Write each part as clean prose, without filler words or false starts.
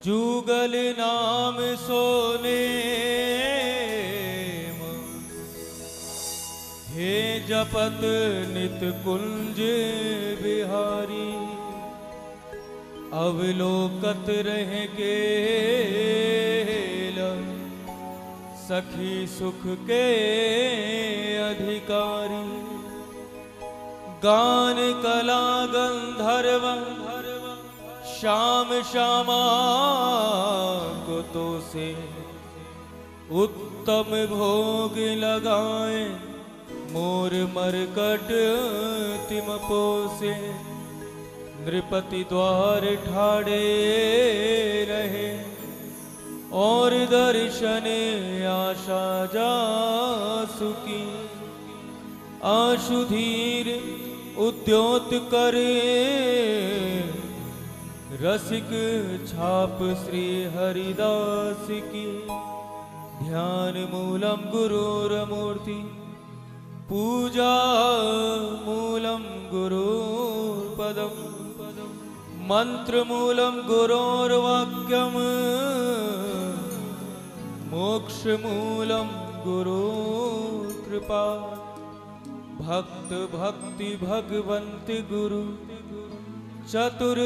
जुगल नाम सोने हे जपत नित कुंज बिहारी। अवलोकत रह के सखी सुख के अधिकारी। गान कला गंधर्व श्याम श्यामा को तो से उत्तम भोग लगाए। मोर मरकट तिम पोसे नृपति द्वार ठाड़े रहे। और दर्शन आशा जासुकी आशुधीर उद्योत करे। रसिक छाप श्री हरिदास की ध्यान मूलम गुरुर्मूर्ति पूजा मूलम गुरुर्पदम मंत्र मूलम गुरोर्वाक्यम मोक्ष मूलम गुरुकृपा। भक्त भक्ति भगवंत गुरु चतुर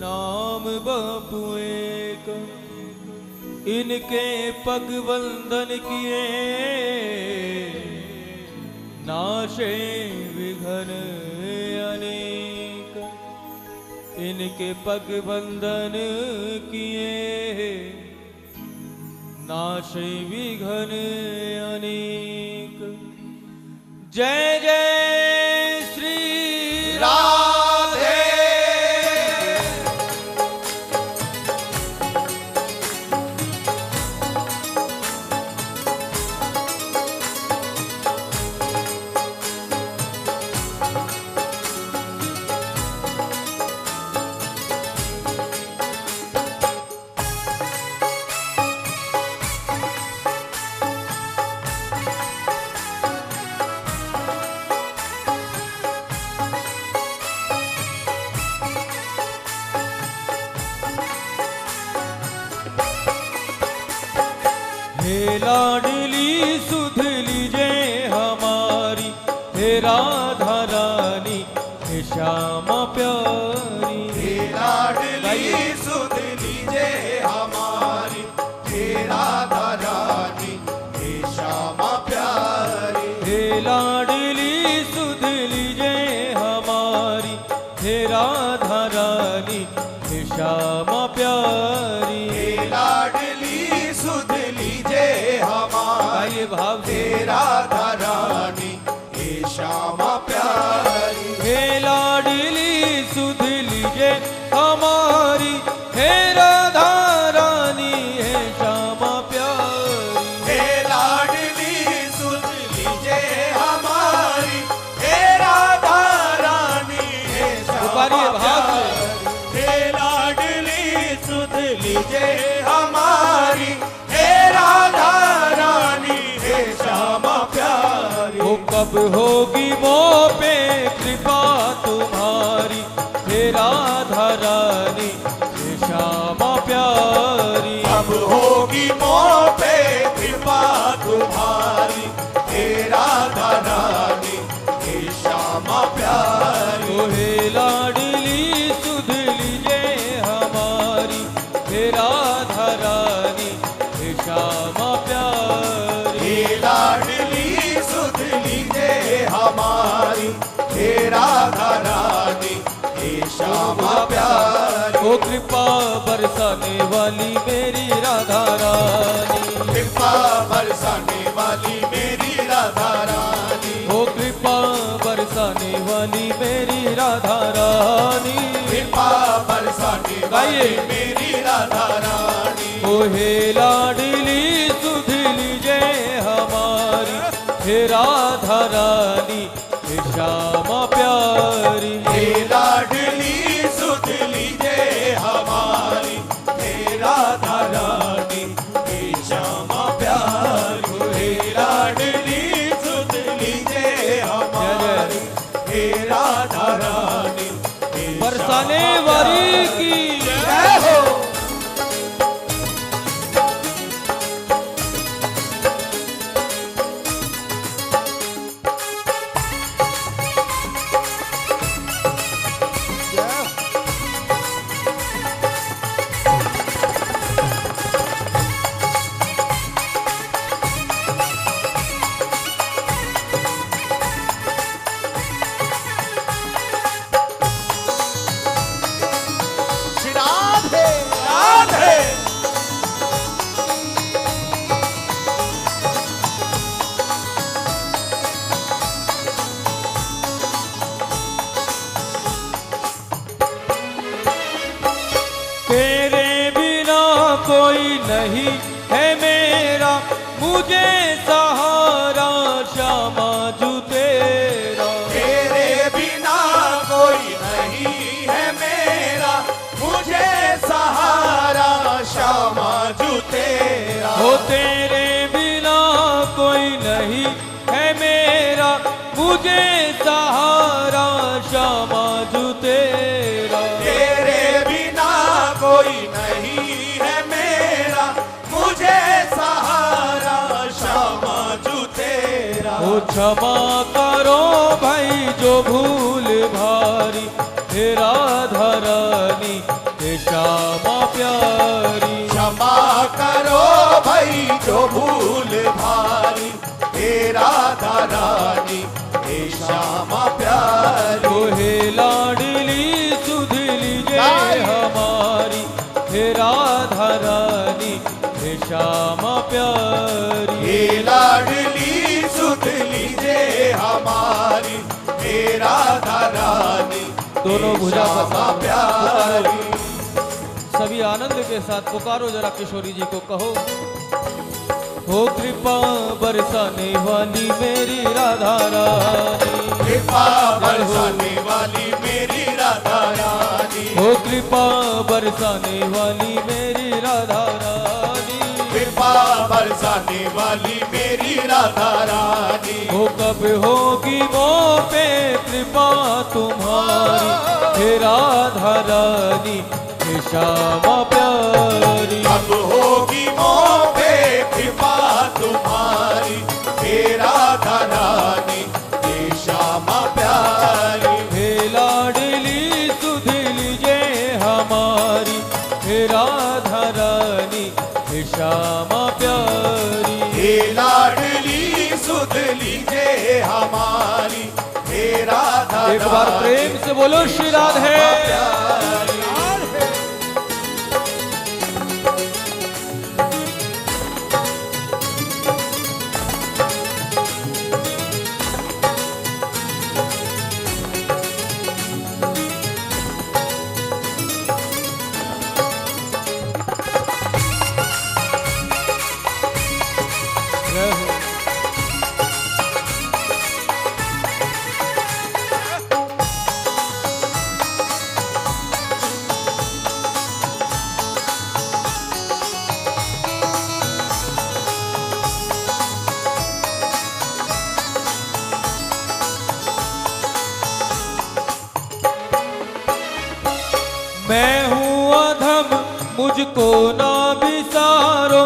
नाम बापू एक। इनके पग वंदन किए नाशे विघ्न अनेक। इनके पग वंदन किए नाशे विघ्न अनेक। जय जय श्री राधे। हे लाडली सुध लीजे हमारी। हे राधा रानी हे श्यामा प्यारी। हे लाडली सुध लीजे हमारी। हे राधा रानी हे श्यामा प्यारी। हे लाडली सुध लीजे हमारी। हे राधा रानी हे श्यामा प्यारी। हे लाडली सुध लीजे हमारी। भाव हे राधा रानी हे श्यामा प्यारी। हे लाडली सुध लीजे हमारी। हे राधा रानी हे श्यामा प्यारी। हे लाडली सुध लीजे हमारी। हे राधा रानी हे श्यामा प्यारी। हे लाडली सुध लीजे हमारी। हे राधा रानी हे श्यामा प्यारी। वो कब होगी वो पे कृपा तुम्हारी। हे राधा रानी हे श्यामा प्यारी। अब होगी मोह पे कृपा तुम्हारी। हे राधा रानी हे श्यामा प्यारी। ओ हे लाडली सुध लीजे हमारी। हे राधा रानी हे श्यामा प्यारी। हे लाडली सुध लीजे हमारी। हे राधा रानी हे श्यामा प्यारी। ओ कृपा बरसाने वाली मेरी राधा रानी। कृपा बरसाने वाली मेरी राधा रानी। ओ कृपा बरसाने वाली मेरी राधा रानी। कृपा बरसाने वाली मेरी राधा रानी। ओ हे लाडली सुध लीजे हमारी। हे राधा रानी हे श्यामा प्यारी। हे लाडली सुध लीजे हमारी। हे राधा रानी हे श्यामा प्यारी। हे लाडली सुध लीजे हमारी। हे राधा रानी हे बरसाने वाली की जय हो। कोई नहीं है मेरा, मुझे सहारा श्यामा जू तेरा। तेरे बिना कोई नहीं है मेरा, मुझे सहारा श्यामा जू तेरा। हो तेरे बिना कोई नहीं है मेरा, मुझे सहारा श्यामा जू तेरा। तेरे बिना कोई नहीं है मेरा, मुझे सहारा श्यामा जू तेरा। ओ क्षमा करो भाई जो भूल भारी, हे राधा रानी हे श्यामा प्यारी। क्षमा करो भाई जो भूल भारी, हे राधा रानी हे श्यामा प्यारी। ओ हे लाडली सुध लीजे हमारी, हे राधा रानी हे श्यामा प्यारी। हे लाडली सुध लीजे हमारी, हे राधा रानी दोनों भुजा श्यामा प्यारी। सभी आनंद के साथ पुकारो जरा किशोरी जी को, कहो हो कृपा बरसाने वाली मेरी राधा रानी। कृपा बरसाने वाली मेरी राधा रानी। हो कृपा बरसाने वाली मेरी राधा रानी। कृपा बरसाने वाली मेरी राधा रानी। हो कब होगी मोह पे कृपा तुम्हारी, हे राधा रानी हे श्यामा प्यारी। अब होगी मोह पे कृपा तुम्हारी, हे राधा रानी हे श्यामा प्यारी। हे लाडली सुध लीजे हमारी, हे राधा रानी हे श्यामा प्यारी। हे लाडली सुध लीजे हमारी, हे राधा एक बार प्रेम से बोलो श्री राधे। प्यारी। मैं हूँ अधम मुझको ना बिसारो,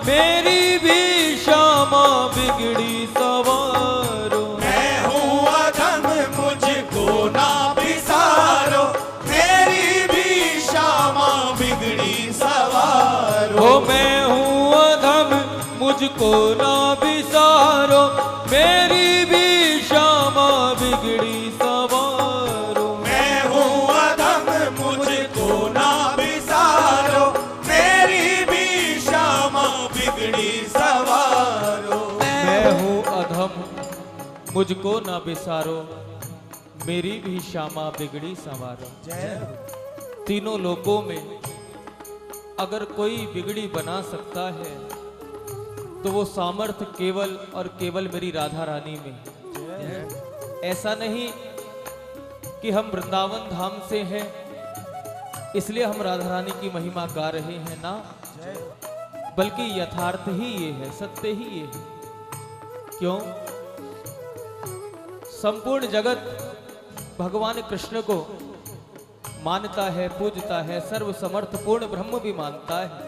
मेरी भी श्यामा बिगड़ी सवारो। मैं हूँ अधम मुझको ना बिसारो, मेरी भी श्यामा बिगड़ी सवारो। हो मैं हूँ अधम मुझको ना बिसारो, मेरी भी श्यामा बिगड़ी सवारो। मैं हूँ अधम मुझको ना बिसारो, मेरी भी श्यामा बिगड़ी सवारो। मैं हूँ अधम मुझको ना बिसारो, मेरी भी श्यामा बिगड़ी सवारो। तीनों लोकों में अगर कोई बिगड़ी बना सकता है तो वो सामर्थ्य केवल और केवल मेरी राधा रानी में है। ऐसा नहीं कि हम वृंदावन धाम से हैं इसलिए हम राधा रानी की महिमा गा रहे हैं ना, बल्कि यथार्थ ही ये है, सत्य ही ये है। क्यों? संपूर्ण जगत भगवान कृष्ण को मानता है, पूजता है, सर्व समर्थ पूर्ण ब्रह्म भी मानता है,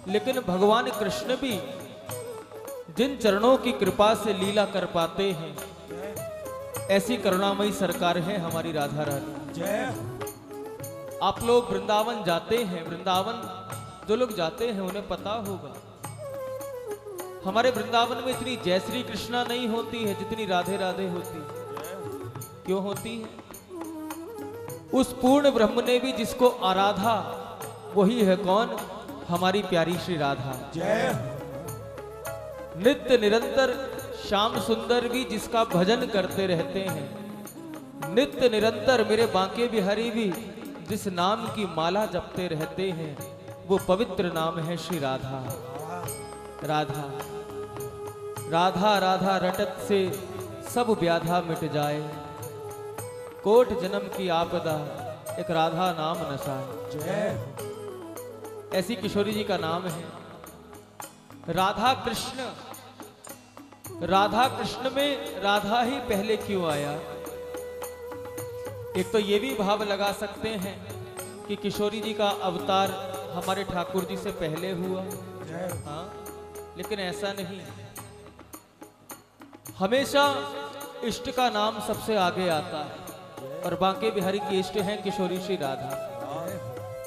लेकिन भगवान कृष्ण भी जिन चरणों की कृपा से लीला कर पाते हैं ऐसी करुणामयी सरकार है हमारी राधा रानी। आप लोग वृंदावन जाते हैं, वृंदावन जो लोग जाते हैं उन्हें पता होगा हमारे वृंदावन में इतनी जय श्री कृष्णा नहीं होती है जितनी राधे राधे होती है। क्यों होती है? उस पूर्ण ब्रह्म ने भी जिसको आराधा वही है कौन? हमारी प्यारी श्री राधा। नित्य निरंतर श्याम सुंदर भी जिसका भजन करते रहते हैं, नित्य निरंतर मेरे बांके बिहारी भी जिस नाम की माला जपते रहते हैं, वो पवित्र नाम है श्री राधा। राधा राधा राधा रटत से सब व्याधा मिट जाए, कोट जन्म की आपदा एक राधा नाम नसाए। जय ऐसी किशोरी जी का नाम है। राधा कृष्ण, राधा कृष्ण में राधा ही पहले क्यों आया? एक तो ये भी भाव लगा सकते हैं कि किशोरी जी का अवतार हमारे ठाकुर जी से पहले हुआ। हाँ, लेकिन ऐसा नहीं। हमेशा इष्ट का नाम सबसे आगे आता है और बांके बिहारी की इष्ट है किशोरी श्री राधा।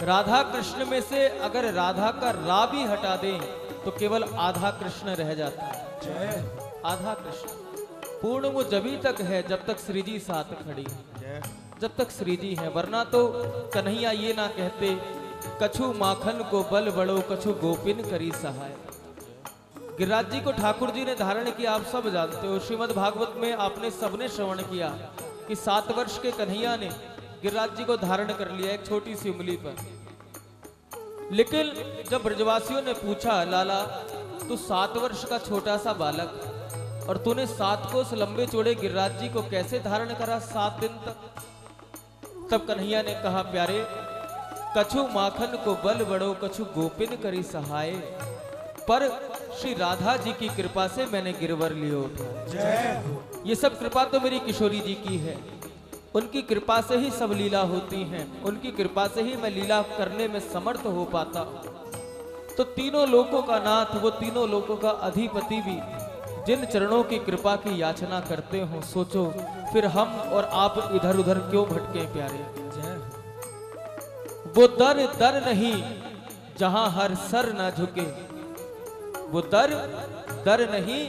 राधा कृष्ण में से अगर राधा का रा भी हटा दें तो केवल आधा कृष्ण रह जाता है। आधा कृष्ण पूर्ण वो जभी तक है जब तक श्री जी साथ खड़ी है, जब तक श्री जी है। वरना तो कन्हैया ये ना कहते कछु माखन को बल बड़ो कछु गोपिन करी सहाय। गिरिराज जी को ठाकुर जी ने धारण किया, आप सब जानते हो। श्रीमद् भागवत में आपने सबने श्रवण किया कि 7 वर्ष के कन्हैया ने गिरिराज जी को धारण कर लिया एक छोटी सी उंगली पर। लेकिन जब ब्रजवासियों ने पूछा, लाला तू 7 वर्ष का छोटा सा बालक और तूने 7 कोस लंबे चौड़े गिरिराज जी को कैसे धारण करा 7 दिन तक? तब कन्हैया ने कहा, प्यारे कछु माखन को बल बड़ो कछु गोपिन करी सहाय, पर श्री राधा जी की कृपा से मैंने गिरवर लियो उठा। ये सब कृपा तो मेरी किशोरी जी की है। उनकी कृपा से ही सब लीला होती हैं, उनकी कृपा से ही मैं लीला करने में समर्थ हो पाता। तो तीनों लोकों का नाथ, वो तीनों लोकों का अधिपति भी जिन चरणों की कृपा की याचना करते हो, सोचो फिर हम और आप इधर उधर क्यों भटके प्यारे। वो दर दर नहीं जहां हर सर ना झुके, वो दर दर नहीं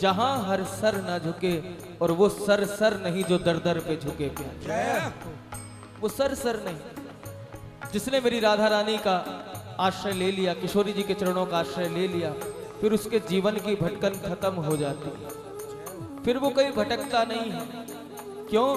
जहां हर सर ना झुके, और वो सर सर नहीं जो दर दर पे झुके प्यारे। वो सर सर नहीं जिसने मेरी राधा रानी का आश्रय ले लिया, किशोरी जी के चरणों का आश्रय ले लिया, फिर उसके जीवन की भटकन खत्म हो जाती है। फिर वो कहीं भटकता नहीं है। क्यों?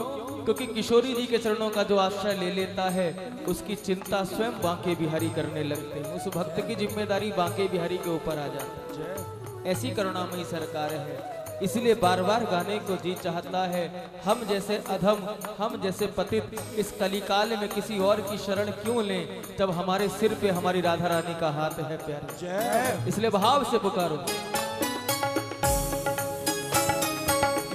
क्योंकि किशोरी जी के चरणों का जो आश्रय ले लेता है उसकी चिंता स्वयं बांके बिहारी करने लगते हैं। उस भक्त की जिम्मेदारी बांके बिहारी के ऊपर आ जाती है। ऐसी करुणामयी सरकार है। इसलिए बार बार गाने को जी चाहता है, हम जैसे अधम, हम जैसे पतित इस कलिकाल में किसी और की शरण क्यों लें जब हमारे सिर पे हमारी राधा रानी का हाथ है प्यारे। इसलिए भाव से पुकारो,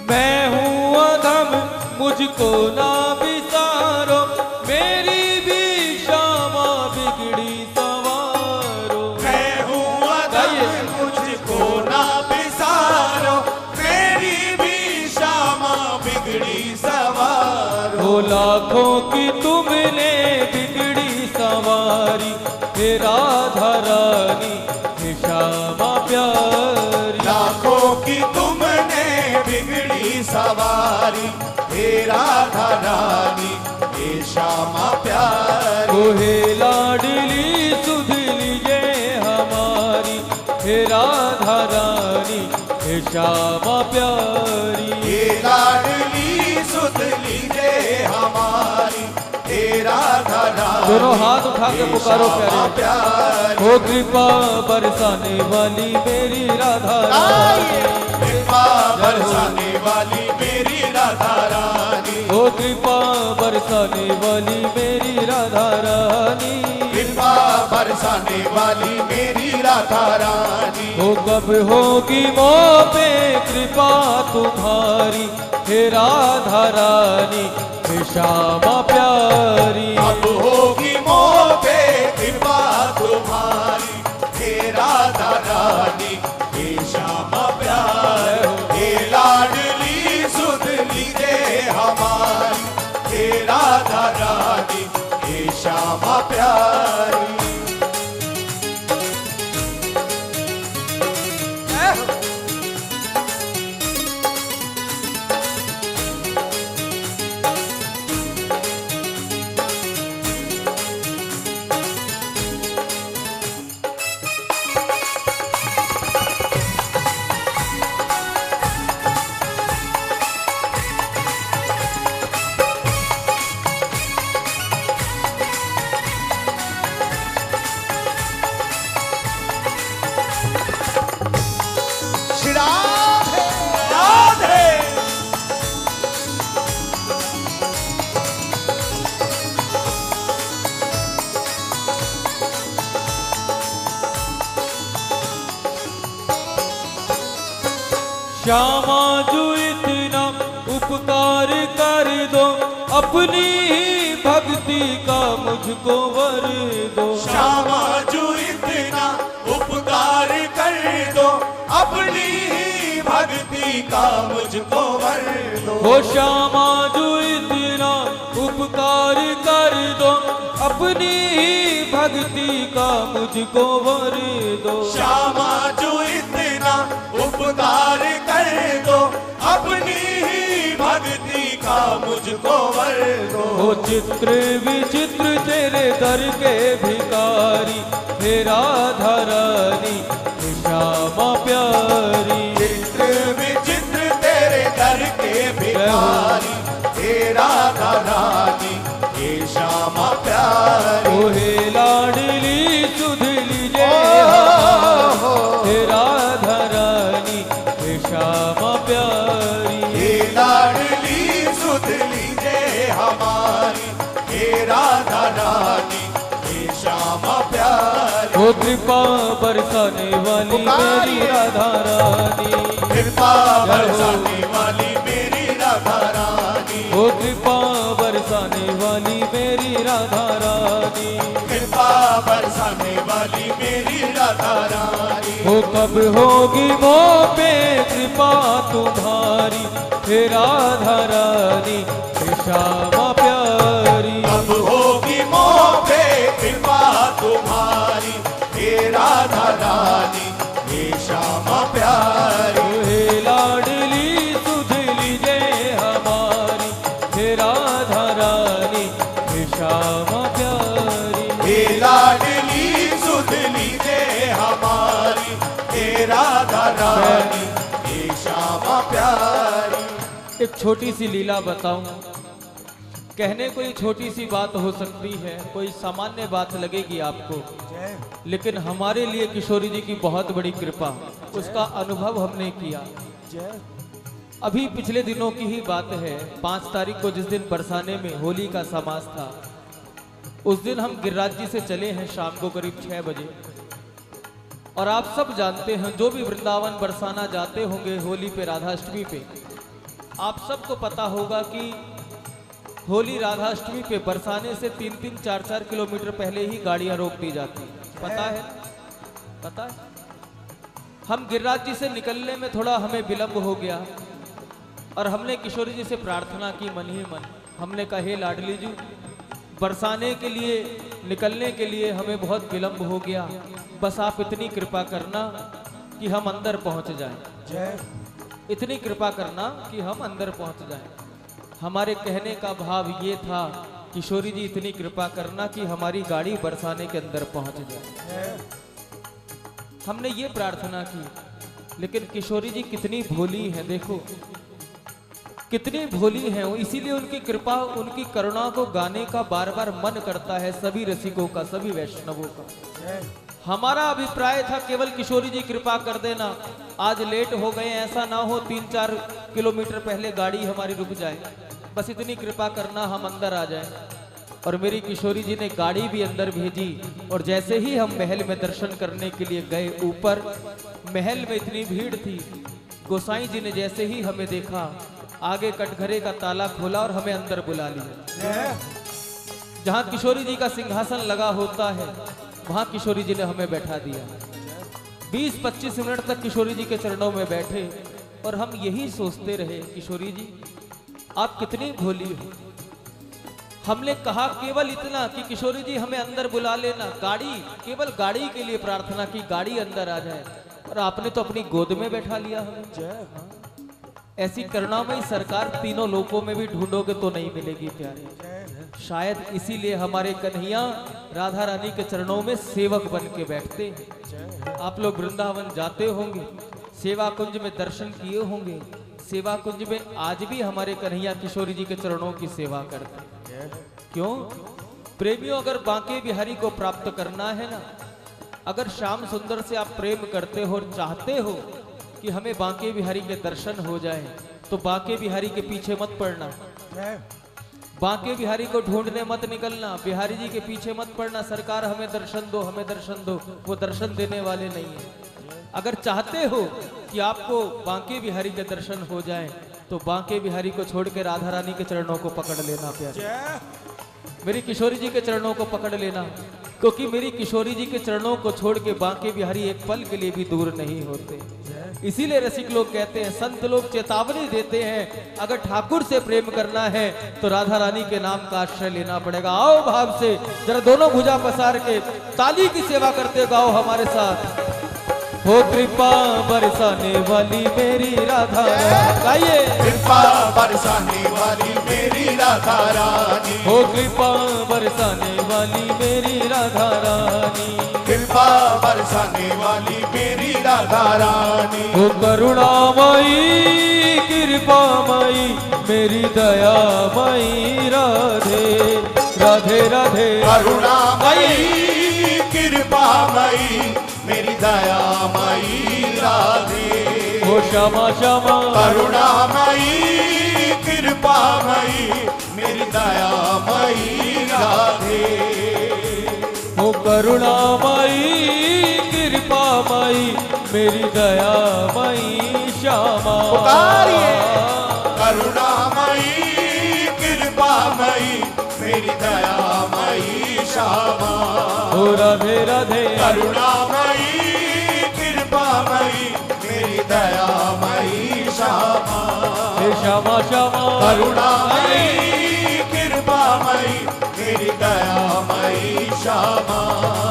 मैं हूं अधम मुझको ना विसारो, मेरी भी श्यामा बिगड़ी सवारो। मैं हूँ अधम मुझको ना बिसारो, मेरी भी श्यामा बिगड़ी सवारो। हो लाखों की तुमने बिगड़ी सवारी, हे राधा रानी हे श्यामा प्यारी। लाखों की तुमने बिगड़ी सवारी, हे राधा रानी हे श्यामा प्यारी। ओ हे लाडली सुध लीजे हमारी, हे राधा रानी हे श्यामा प्यारी। हे लाडली सुध लीजे हमारी, हे राधा रानी। दोनों हाथ उठा के पुकारो प्यारे। हो कृपा बरसाने वाली मेरी राधा रानी, कृपा बरसाने वाली मेरी राधा रानी। हो कृपा बरसाने वाली मेरी राधा रानी। कृपा बरसाने वाली मेरी राधा रानी। हो कब होगी मोह पे कृपा तुम्हारी, हे राधा रानी हे श्यामा प्यारी। अब होगी मोह पे कृपा तुम्हारी, हे राधा रानी हे श्यामा प्यारी। हे लाडली सुध लीजे हमारी, हे राधा रानी हे श्यामा प्यारी। श्यामा जो इतना उपकार कर दो, अपनी ही भक्ति का मुझको वर दो। श्यामा जो इतना उपकार कर दो, अपनी ही भक्ति का मुझको वर दो। हो श्यामा जो इतना उपकार कर दो, अपनी ही भक्ति का मुझको वर दो। श्यामा जो इतना उपकार कर दो, अपनी ही भक्ति का मुझको वर दो। हो चित्र विचित्र तेरे दर के भिखारी, हे राधा रानी हे श्यामा प्यारी। चित्र विचित्र तेरे दर के भिखारी, हे राधा रानी हे श्यामा प्यारी। ओ हे लाडली सुधली जय हे राधा रानी हे श्यामा प्यारी। हे लाडली सुध लीजिए हमारी, हे राधा रानी हे श्यामा प्यारी। ओ कृपा बरसाने वाली मेरी राधा रानी, कृपा बरसाने वाली मेरी राधा रानी। ओ कृपा बरसाने वाली मेरी राधा रानी। कृपा बरसाने वाली मेरी राधा रानी। ओ कब होगी मोह पे कृपा तुम्हारी, हे राधा रानी हे श्यामा प्यारी। अब होगी मोह पे कृपा तुम्हारी, हे राधा रानी हे श्यामा प्यारी। हे लाडली सुधली जय हमारी, हे राधा रानी हे श्यामा प्यारी। हे लाडली सुध लीजिए हमारी, हे राधा रानी हे श्यामा प्यारी। एक छोटी सी लीला बताऊं, कहने कोई छोटी सी बात हो सकती है, कोई सामान्य बात लगेगी आपको, लेकिन हमारे लिए किशोरी जी की बहुत बड़ी कृपा, उसका अनुभव हमने किया। अभी पिछले दिनों की ही बात है, 5 तारीख को जिस दिन बरसाने में होली का समास था, उस दिन हम गिरिराज जी से चले हैं शाम को करीब 6 बजे। और आप सब जानते हैं, जो भी वृंदावन बरसाना जाते होंगे होली पे, राधाष्टमी पे, आप सबको पता होगा कि होली राधाष्टमी पे बरसाने से 3-3, 4-4 किलोमीटर पहले ही गाड़ियां रोक दी जाती। पता है? पता है? हम गिरिराज जी से निकलने में थोड़ा हमें विलंब हो गया और हमने किशोरी जी से प्रार्थना की मन ही मन। हमने कहा, हे लाडली जी, बरसाने के लिए निकलने के लिए हमें बहुत विलंब हो गया, बस आप इतनी कृपा करना कि हम अंदर पहुंच जाएं। इतनी कृपा करना कि हम अंदर पहुंच जाएं। हमारे कहने का भाव ये था, किशोरी जी इतनी कृपा करना कि हमारी गाड़ी बरसाने के अंदर पहुंच जाए। हमने ये प्रार्थना की, लेकिन किशोरी जी कितनी भोली हैं, देखो कितनी भोली हैं। इसीलिए उनकी कृपा, उनकी करुणा को गाने का बार बार मन करता है सभी रसिकों का, सभी वैष्णवों का। हमारा अभिप्राय था केवल किशोरी जी कृपा कर देना, आज लेट हो गए, ऐसा ना हो 3-4 किलोमीटर पहले गाड़ी हमारी रुक जाए, बस इतनी कृपा करना हम अंदर आ जाए। और मेरी किशोरी जी ने गाड़ी भी अंदर भेजी, और जैसे ही हम महल में दर्शन करने के लिए गए, ऊपर महल में इतनी भीड़ थी, गोसाई जी ने जैसे ही हमें देखा, आगे कटघरे का ताला खोला और हमें अंदर बुला लिया। जहां किशोरी जी का सिंहासन लगा होता है, वहां किशोरी जी ने हमें बैठा दिया। 20-25 मिनट तक किशोरी जी के चरणों में बैठे और हम यही सोचते रहे, किशोरी जी आप कितनी भोली हो। हमने कहा केवल इतना कि किशोरी जी हमें अंदर बुला लेना, गाड़ी, केवल गाड़ी के लिए प्रार्थना की, गाड़ी अंदर आ जाए, और आपने तो अपनी गोद में बैठा लिया हमें। ऐसी करुणामयी सरकार तीनों लोकों में भी ढूंढोगे तो नहीं मिलेगी प्यारे। शायद इसीलिए हमारे कन्हैया राधा रानी के चरणों में सेवक बन के बैठते हैं। आप लोग वृंदावन जाते होंगे, सेवा कुंज में दर्शन किए होंगे, सेवा कुंज में आज भी हमारे कन्हैया किशोरी जी के चरणों की सेवा करते हैं। क्यों प्रेमियों, अगर बांके बिहारी को प्राप्त करना है ना, अगर श्याम सुंदर से आप प्रेम करते हो और चाहते हो कि हमें बांके बिहारी के दर्शन हो जाए, तो बांके बिहारी के पीछे मत पड़ना, बांके बिहारी को ढूंढने मत निकलना, बिहारी जी के पीछे मत पड़ना, सरकार हमें दर्शन दो, हमें दर्शन दो, वो दर्शन देने वाले नहीं है। अगर चाहते हो कि आपको बांके बिहारी के दर्शन हो जाएं, तो बांके बिहारी को छोड़ के राधा रानी के चरणों को पकड़ लेना प्यारे, मेरी किशोरी जी के चरणों को पकड़ लेना, क्योंकि मेरी किशोरी जी के चरणों को छोड़ के बांके बिहारी एक पल के लिए भी दूर नहीं होते। इसीलिए रसिक लोग कहते हैं, संत लोग चेतावनी देते हैं, अगर ठाकुर से प्रेम करना है तो राधा रानी के नाम का आश्रय लेना पड़ेगा। आओ भाव से जरा दोनों भुजा पसार के ताली की सेवा करते गाओ हमारे साथ। हो कृपा बरसाने वाली मेरी राधा, गाइए। कृपा बरसाने वाली मेरी राधा रानी, हो कृपा बरसाने वाली मेरी राधा रानी, कृपा बरसाने वाली मेरी राधा रानी। हो करुणामयी कृपामयी मेरी दयामयी राधे राधे राधे। करुणामयी कृपामयी मेरी दयामयी राधे। हो क्षमा क्षमा करुणामयी कृपामयी मेरी दयामयी राधे। हो करुणामयी कृपामयी मेरी दयामयी श्यामा। पुकारिए। करुणामयी कृपामयी मेरी दयामयी श्यामा। हो राधे राधे। करुणामयी कृपामयी मेरी दयामयी श्यामा। हे श्यामा श्यामा। करुणामयी कृपामयी मेरी दयामयी श्यामा।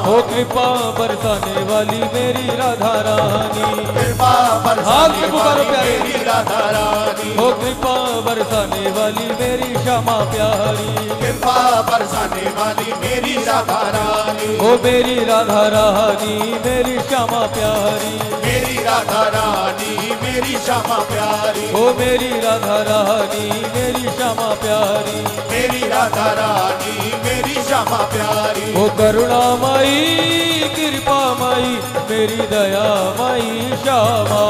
हो कृपा बरसाने वाली मेरी राधा रानी, कृपा बरसाने वाली मेरी राधा रानी। हो कृपा बरसाने वाली मेरी श्यामा प्यारी, कृपा बरसाने वाली मेरी राधा रानी। हो मेरी राधा रानी मेरी श्यामा प्यारी, मेरी राधा रानी मेरी श्यामा प्यारी। हो मेरी राधा रानी मेरी श्यामा प्यारी, मेरी राधा रानी मेरी श्यामा प्यारी। हो करुणामयी कृपामयी मेरी दयामयी श्यामा।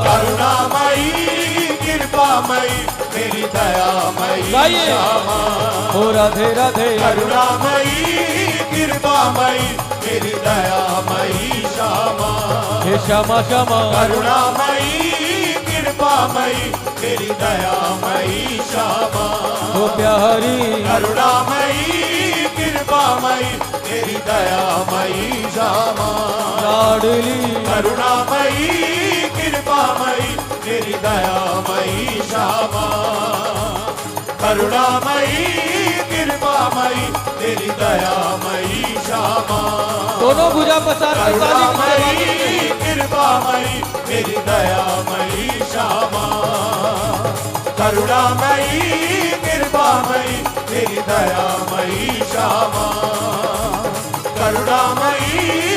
करुणामयी कृपामयी मेरी दयामयी श्यामा। हो राधे राधे। करुणामयी कृपामयी मेरी दयामयी श्यामा। हे श्यामा श्यामा। करुणामयी कृपामयी मेरी दयामयी श्यामा। हो प्यारी। करुणामयी कृपामयी मेरी दयामयी श्यामा। लाडली। करुणामयी कृपामयी मेरी दयामयी श्यामा। करुणामयी कृपामयी मेरी दयामयी श्यामा। दोनों भुजा पसार के ताली की सेवा करुणामयी कृपामयी मेरी दयामयी श्यामा। करुणामयी कृपामयी मेरी दयामयी श्यामा। करुणामयी